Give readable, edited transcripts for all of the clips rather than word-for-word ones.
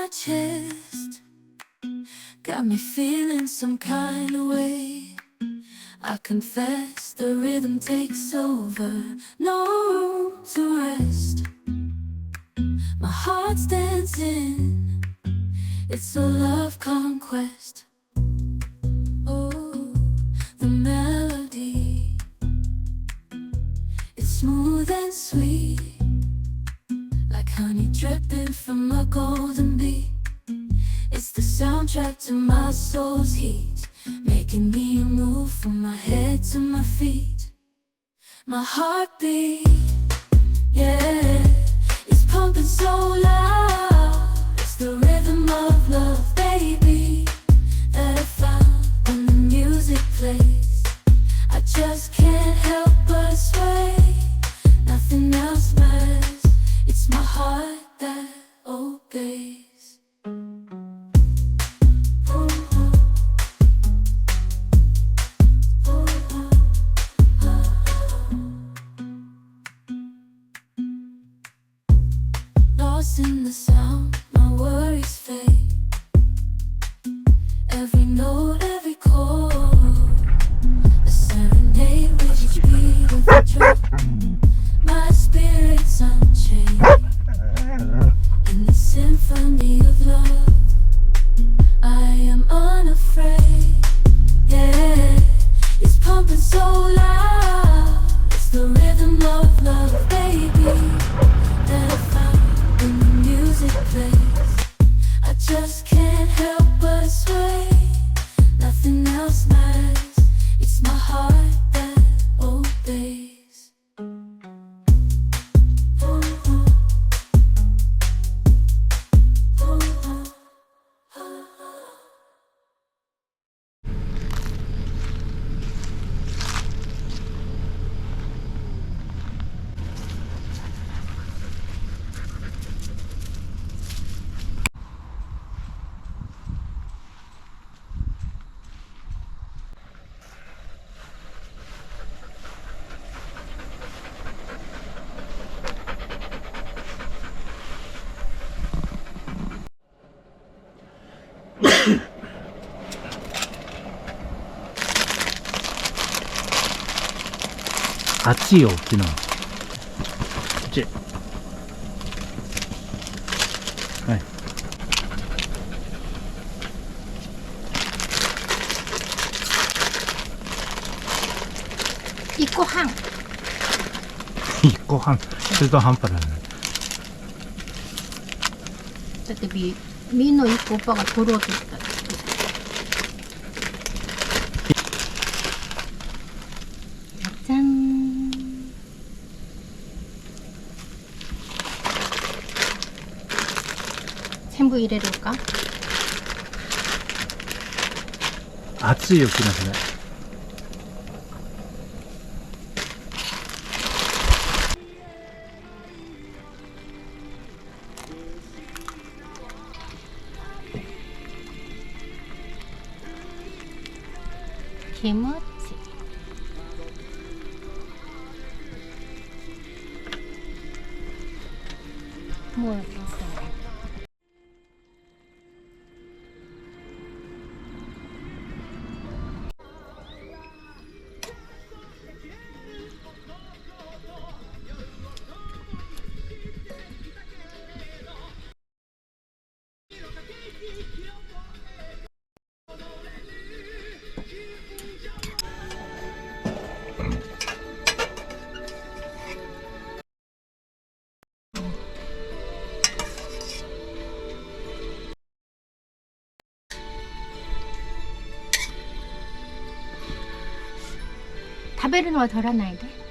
my chest got me feeling some kind of way. I confess the rhythm takes over, no room to rest. My heart's dancing, it's a love conquest. Oh, the melody, it's smooth and sweet, like honey dripping from a golden bee. It's the soundtrack to my soul's heat, making me move from my head to my feet. My heartbeat, yeah, it's pumping so loud. It's the rhythm of love, baby, that I found when the music plays. I just can't help but sway. Nothing else matters. It's my heart that obeys. Lost in the sound, my worries fade. Every note, every chord, a serenade with each beat of the drum. My spirit's unchained in the symphony of love. I am unafraid, yeah, it's pumping so loud. It's the rhythm of love, baby, that I found when the music plays. I just can't help but sway. Nothing else matters. It's my heart that obeys.暑いよ沖縄。こっち。はい。1個半。1個半。中途半端だね。だってみんな1個パが取ろうとしたら。じゃん。全部入れるか。暑いよ沖縄それ。気持ちもう食べるのは取らないで。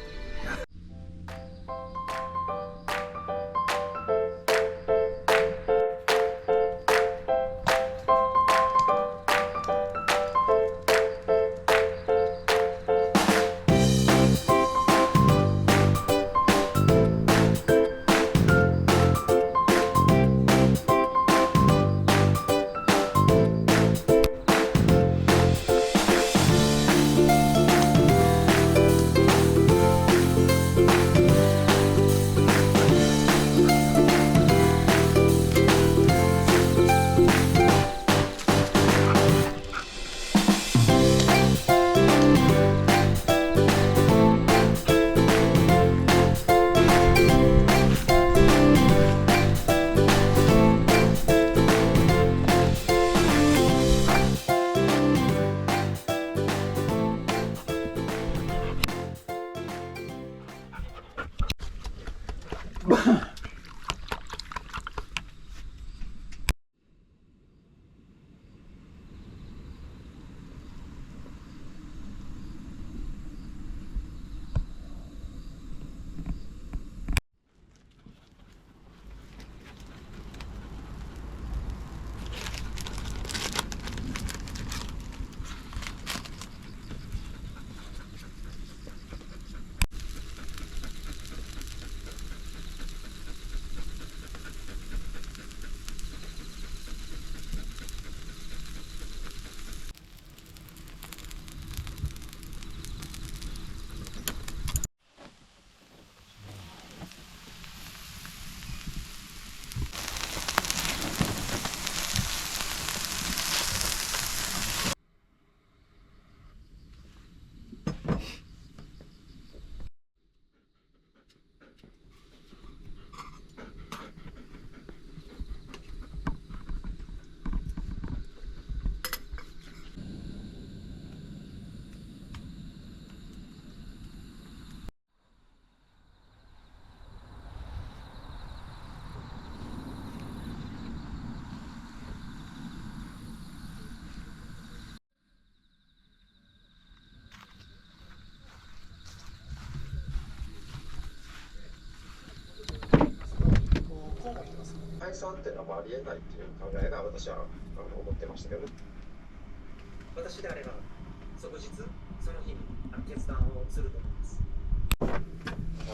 解散っていうのはありえないっていう考えが私は思ってましたけど、私であれば即日その日に決断をすると思います。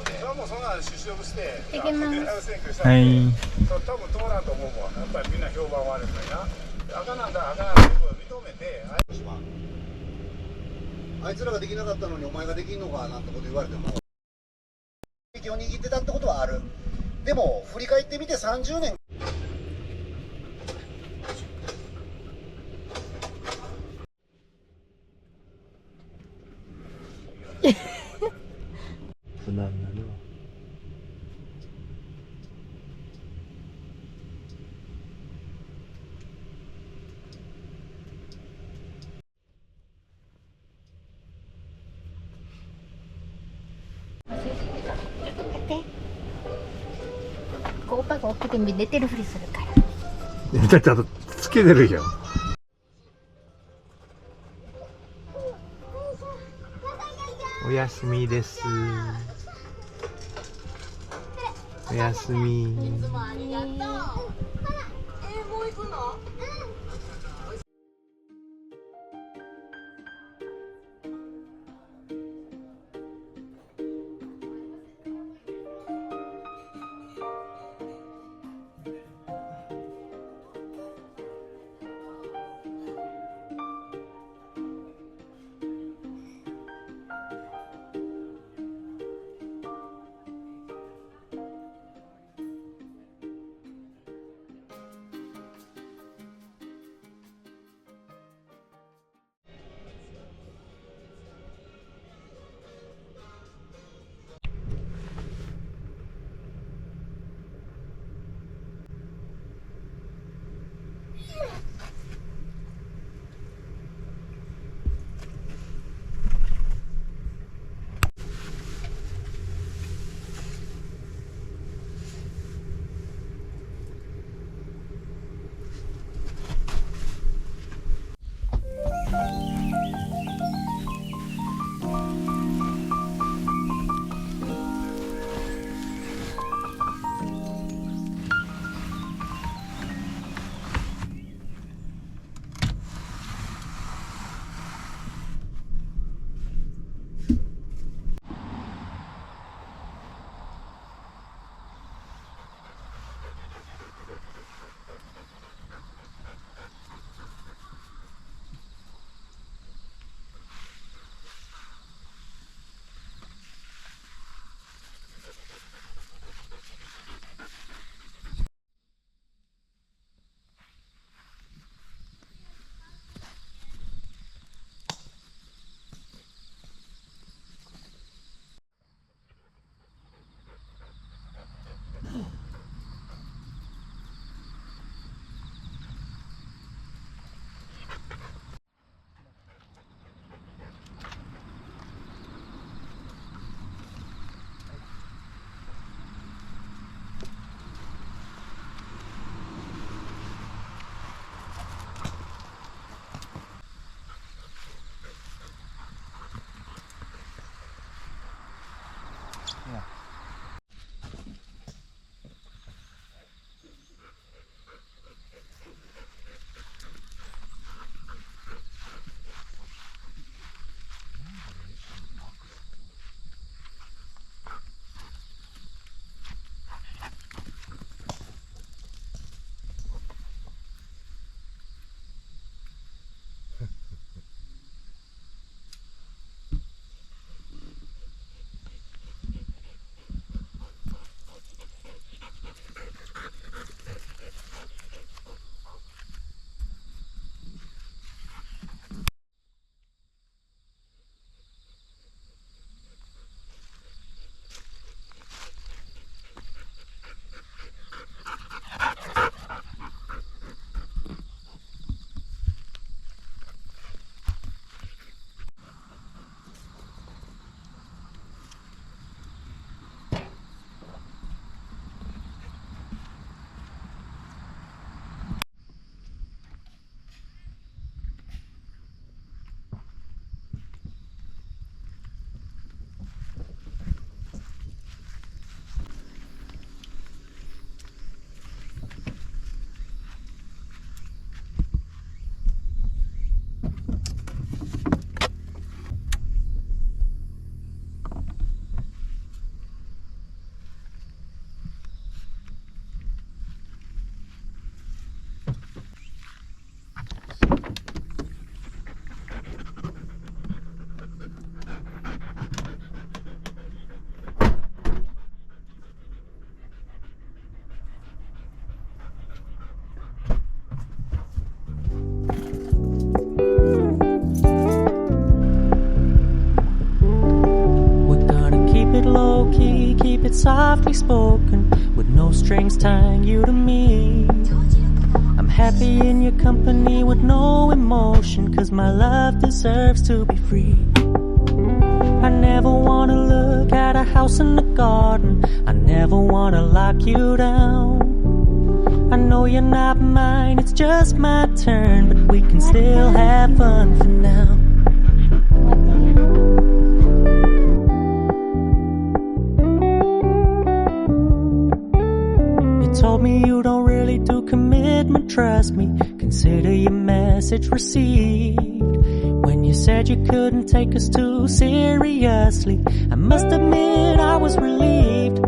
それはもうそんな就職して行きます選挙したはんで、い。多分通らんと思うもん。やっぱりみんな評判悪いからな。赤なんだ赤なんだ認めて、あいつらができなかったのにお前ができんのかなんてこと言われても責任を握ってたってことはある。でも振り返ってみて30年無難なの。オッパが起きて寝てるふりするから。だってあとつけてるよ。おやすみです。おやすみ。ありがとう。もう行くの？ softly spoken, with no strings tying you to me. I'm happy in your company with no emotion, 'cause my love deserves to be free. I never wanna look at a house in the garden, I never wanna lock you down. I know you're not mine, it's just my turn, but we can still have fun for now. You told me you don't really do commitment, trust me, consider your message received. When you said you couldn't take us too seriously, I must admit I was relieved.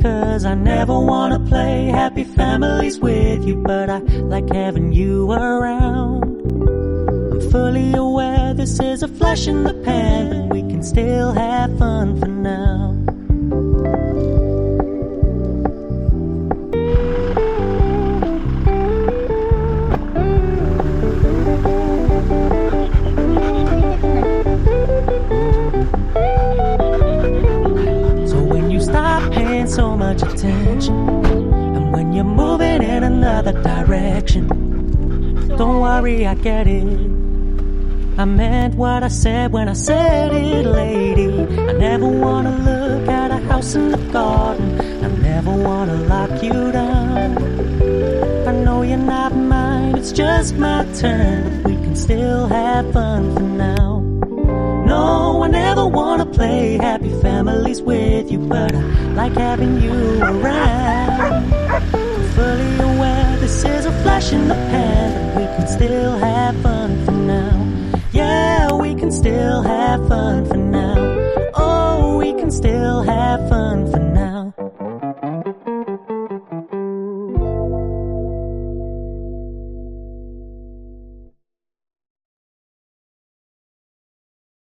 'Cause I never wanna play happy families with you, but I like having you around. I'm fully aware this is a flash in the pan, but we can still have fun for now. So much attention, and when you're moving in another direction, don't worry, I get it. I meant what I said when I said it, lady. I never wanna look at a house in the garden, I never wanna lock you down. I know you're not mine, it's just my turn, but we can still have fun for now. No, I never wanna play happy families with you, but I like having you around. I'm fully aware this is a flash in the pan, but we can still have fun for now. Yeah, we can still have fun for